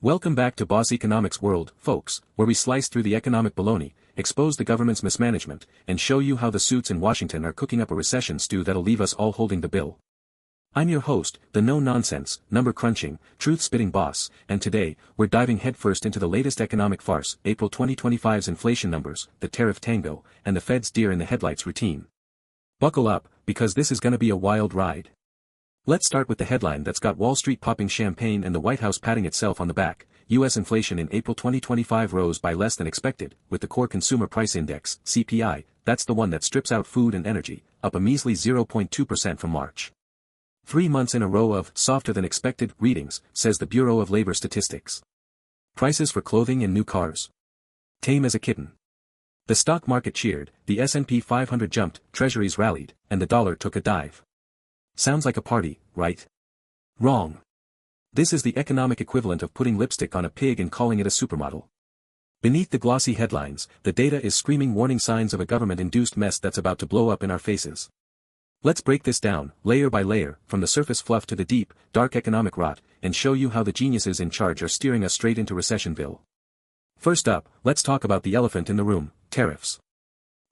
Welcome back to Boss Economics World, folks, where we slice through the economic baloney, expose the government's mismanagement, and show you how the suits in Washington are cooking up a recession stew that'll leave us all holding the bill. I'm your host, the no-nonsense, number-crunching, truth-spitting boss, and today, we're diving headfirst into the latest economic farce, April 2025's inflation numbers, the tariff tango, and the Fed's deer-in-the-headlights routine. Buckle up, because this is gonna be a wild ride. Let's start with the headline that's got Wall Street popping champagne and the White House patting itself on the back. U.S. inflation in April 2025 rose by less than expected, with the Core Consumer Price Index, CPI, that's the one that strips out food and energy, up a measly 0.2% from March. 3 months in a row of softer-than-expected readings, says the Bureau of Labor Statistics. Prices for clothing and new cars. Tame as a kitten. The stock market cheered, the S&P 500 jumped, treasuries rallied, and the dollar took a dive. Sounds like a party, right? Wrong. This is the economic equivalent of putting lipstick on a pig and calling it a supermodel. Beneath the glossy headlines, the data is screaming warning signs of a government-induced mess that's about to blow up in our faces. Let's break this down, layer by layer, from the surface fluff to the deep, dark economic rot, and show you how the geniuses in charge are steering us straight into Recessionville. First up, let's talk about the elephant in the room, tariffs.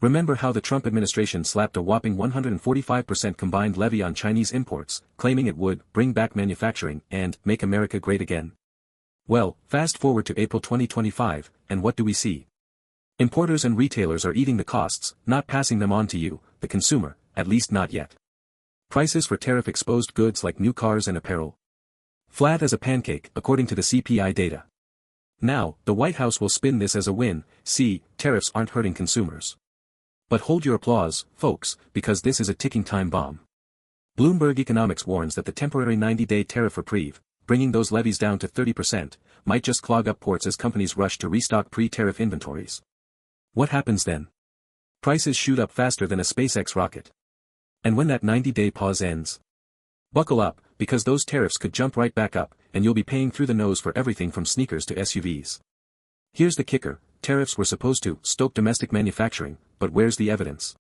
Remember how the Trump administration slapped a whopping 145% combined levy on Chinese imports, claiming it would bring back manufacturing and make America great again? Well, fast forward to April 2025, and what do we see? Importers and retailers are eating the costs, not passing them on to you, the consumer, at least not yet. Prices for tariff-exposed goods like new cars and apparel. Flat as a pancake, according to the CPI data. Now, the White House will spin this as a win. See, tariffs aren't hurting consumers. But hold your applause, folks, because this is a ticking time bomb. Bloomberg Economics warns that the temporary 90-day tariff reprieve, bringing those levies down to 30%, might just clog up ports as companies rush to restock pre-tariff inventories. What happens then? Prices shoot up faster than a SpaceX rocket. And when that 90-day pause ends? Buckle up, because those tariffs could jump right back up, and you'll be paying through the nose for everything from sneakers to SUVs. Here's the kicker, tariffs were supposed to stoke domestic manufacturing, but where's the evidence?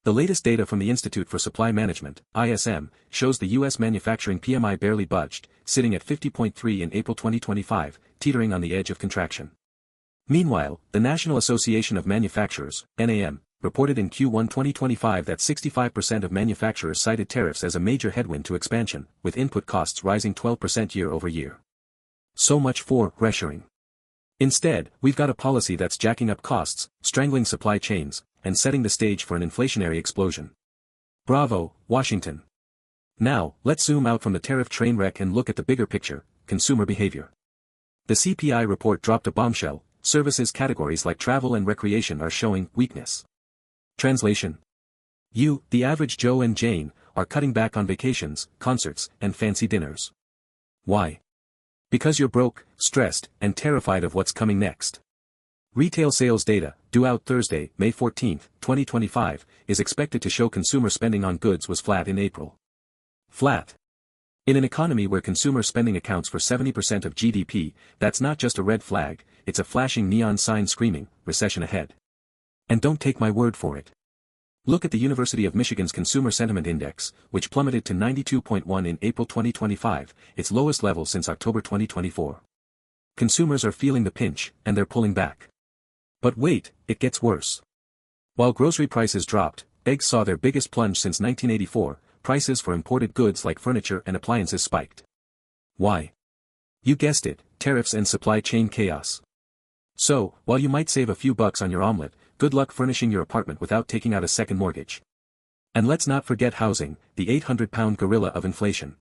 The latest data from the Institute for Supply Management, ISM, shows the U.S. manufacturing PMI barely budged, sitting at 50.3 in April 2025, teetering on the edge of contraction. Meanwhile, the National Association of Manufacturers, NAM, reported in Q1 2025 that 65% of manufacturers cited tariffs as a major headwind to expansion, with input costs rising 12% year over year. So much for pressuring. Instead, we've got a policy that's jacking up costs, strangling supply chains, and setting the stage for an inflationary explosion. Bravo, Washington. Now, let's zoom out from the tariff train wreck and look at the bigger picture, consumer behavior. The CPI report dropped a bombshell. Services categories like travel and recreation are showing weakness. Translation. You, the average Joe and Jane, are cutting back on vacations, concerts, and fancy dinners. Why? Because you're broke, stressed, and terrified of what's coming next. Retail sales data, due out Thursday, May 14, 2025, is expected to show consumer spending on goods was flat in April. Flat. In an economy where consumer spending accounts for 70% of GDP, that's not just a red flag, it's a flashing neon sign screaming, recession ahead. And don't take my word for it. Look at the University of Michigan's Consumer Sentiment Index, which plummeted to 92.1 in April 2025, its lowest level since October 2024. Consumers are feeling the pinch, and they're pulling back. But wait, it gets worse. While grocery prices dropped, eggs saw their biggest plunge since 1984, prices for imported goods like furniture and appliances spiked. Why? You guessed it, tariffs and supply chain chaos. So, while you might save a few bucks on your omelet, good luck furnishing your apartment without taking out a second mortgage. And let's not forget housing, the 800-pound gorilla of inflation.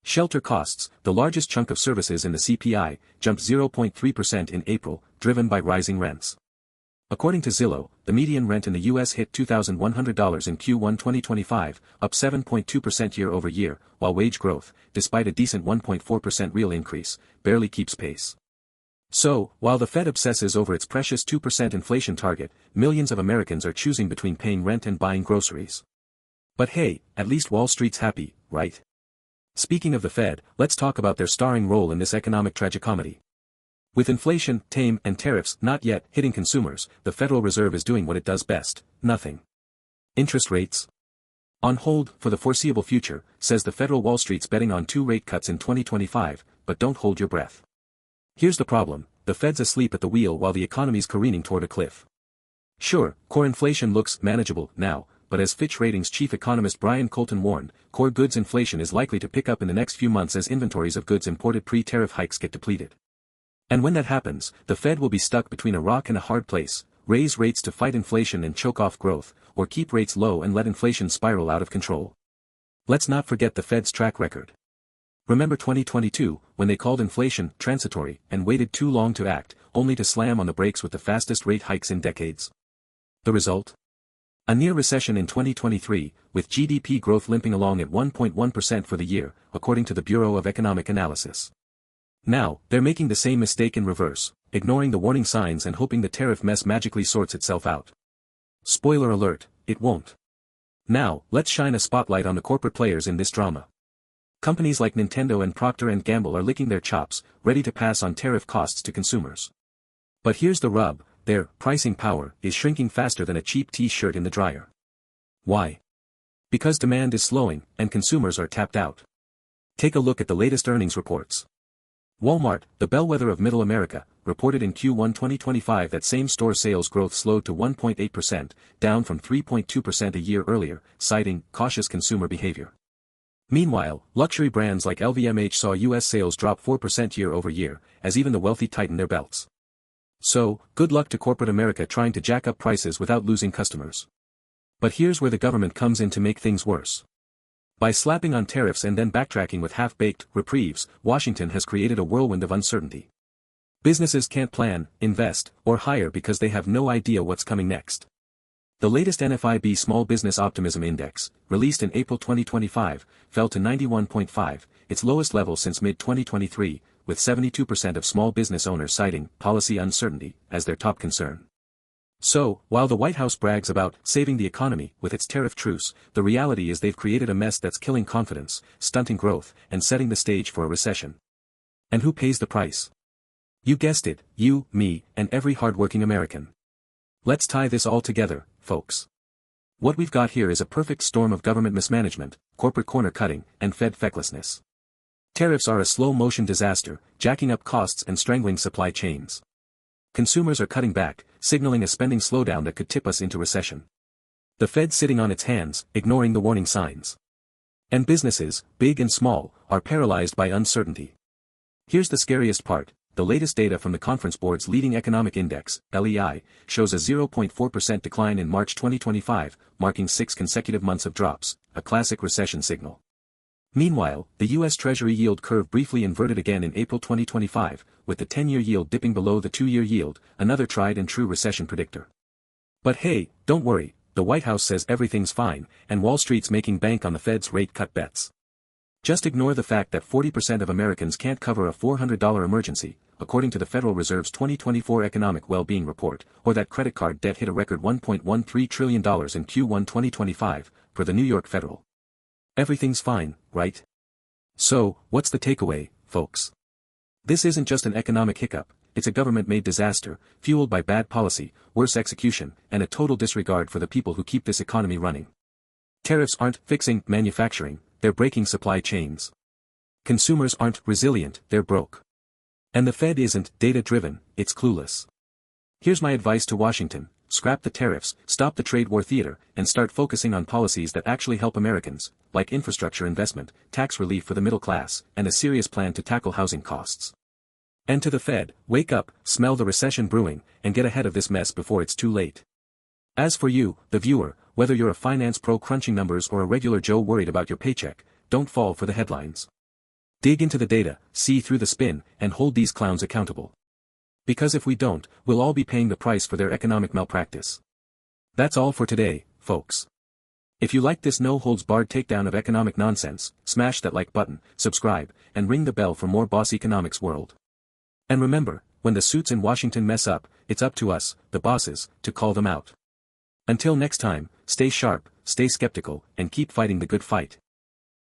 Shelter costs, the largest chunk of services in the CPI, jumped 0.3% in April, driven by rising rents. According to Zillow, the median rent in the U.S. hit $2,100 in Q1 2025, up 7.2% year over year, while wage growth, despite a decent 1.4% real increase, barely keeps pace. So, while the Fed obsesses over its precious 2% inflation target, millions of Americans are choosing between paying rent and buying groceries. But hey, at least Wall Street's happy, right? Speaking of the Fed, let's talk about their starring role in this economic tragicomedy. With inflation, tame, and tariffs not yet hitting consumers, the Federal Reserve is doing what it does best, nothing. Interest rates? On hold for the foreseeable future, says the Federal. Wall Street's betting on 2 rate cuts in 2025, but don't hold your breath. Here's the problem, the Fed's asleep at the wheel while the economy's careening toward a cliff. Sure, core inflation looks manageable now, but as Fitch Ratings chief economist Brian Colton warned, core goods inflation is likely to pick up in the next few months as inventories of goods imported pre-tariff hikes get depleted. And when that happens, the Fed will be stuck between a rock and a hard place: raise rates to fight inflation and choke off growth, or keep rates low and let inflation spiral out of control. Let's not forget the Fed's track record. Remember 2022, when they called inflation transitory and waited too long to act, only to slam on the brakes with the fastest rate hikes in decades. The result? A near recession in 2023, with GDP growth limping along at 1.1% for the year, according to the Bureau of Economic Analysis. Now, they're making the same mistake in reverse, ignoring the warning signs and hoping the tariff mess magically sorts itself out. Spoiler alert, it won't. Now, let's shine a spotlight on the corporate players in this drama. Companies like Nintendo and Procter & Gamble are licking their chops, ready to pass on tariff costs to consumers. But here's the rub, their pricing power is shrinking faster than a cheap t-shirt in the dryer. Why? Because demand is slowing, and consumers are tapped out. Take a look at the latest earnings reports. Walmart, the bellwether of Middle America, reported in Q1 2025 that same-store sales growth slowed to 1.8%, down from 3.2% a year earlier, citing cautious consumer behavior. Meanwhile, luxury brands like LVMH saw U.S. sales drop 4% year-over-year, as even the wealthy tighten their belts. So, good luck to corporate America trying to jack up prices without losing customers. But here's where the government comes in to make things worse. By slapping on tariffs and then backtracking with half-baked reprieves, Washington has created a whirlwind of uncertainty. Businesses can't plan, invest, or hire because they have no idea what's coming next. The latest NFIB Small Business Optimism Index, released in April 2025, fell to 91.5, its lowest level since mid-2023, with 72% of small business owners citing policy uncertainty as their top concern. So, while the White House brags about saving the economy with its tariff truce, the reality is they've created a mess that's killing confidence, stunting growth, and setting the stage for a recession. And who pays the price? You guessed it, you, me, and every hardworking American. Let's tie this all together, folks. What we've got here is a perfect storm of government mismanagement, corporate corner-cutting, and Fed fecklessness. Tariffs are a slow-motion disaster, jacking up costs and strangling supply chains. Consumers are cutting back, signaling a spending slowdown that could tip us into recession. The Fed sitting on its hands, ignoring the warning signs. And businesses, big and small, are paralyzed by uncertainty. Here's the scariest part. The latest data from the Conference Board's leading economic index, LEI, shows a 0.4% decline in March 2025, marking 6 consecutive months of drops, a classic recession signal. Meanwhile, the U.S. Treasury yield curve briefly inverted again in April 2025, with the 10-year yield dipping below the 2-year yield, another tried-and-true recession predictor. But hey, don't worry, the White House says everything's fine, and Wall Street's making bank on the Fed's rate cut bets. Just ignore the fact that 40% of Americans can't cover a $400 emergency, according to the Federal Reserve's 2024 Economic Well-Being Report, or that credit card debt hit a record $1.13 trillion in Q1 2025, per the New York Federal. Everything's fine, right? So, what's the takeaway, folks? This isn't just an economic hiccup, it's a government-made disaster, fueled by bad policy, worse execution, and a total disregard for the people who keep this economy running. Tariffs aren't fixing manufacturing, they're breaking supply chains. Consumers aren't resilient, they're broke. And the Fed isn't data-driven, it's clueless. Here's my advice to Washington: scrap the tariffs, stop the trade war theater, and start focusing on policies that actually help Americans, like infrastructure investment, tax relief for the middle class, and a serious plan to tackle housing costs. And to the Fed, wake up, smell the recession brewing, and get ahead of this mess before it's too late. As for you, the viewer, whether you're a finance pro crunching numbers or a regular Joe worried about your paycheck, don't fall for the headlines. Dig into the data, see through the spin, and hold these clowns accountable. Because if we don't, we'll all be paying the price for their economic malpractice. That's all for today, folks. If you like this no-holds-barred takedown of economic nonsense, smash that like button, subscribe, and ring the bell for more Boss Economics World. And remember, when the suits in Washington mess up, it's up to us, the bosses, to call them out. Until next time, stay sharp, stay skeptical, and keep fighting the good fight.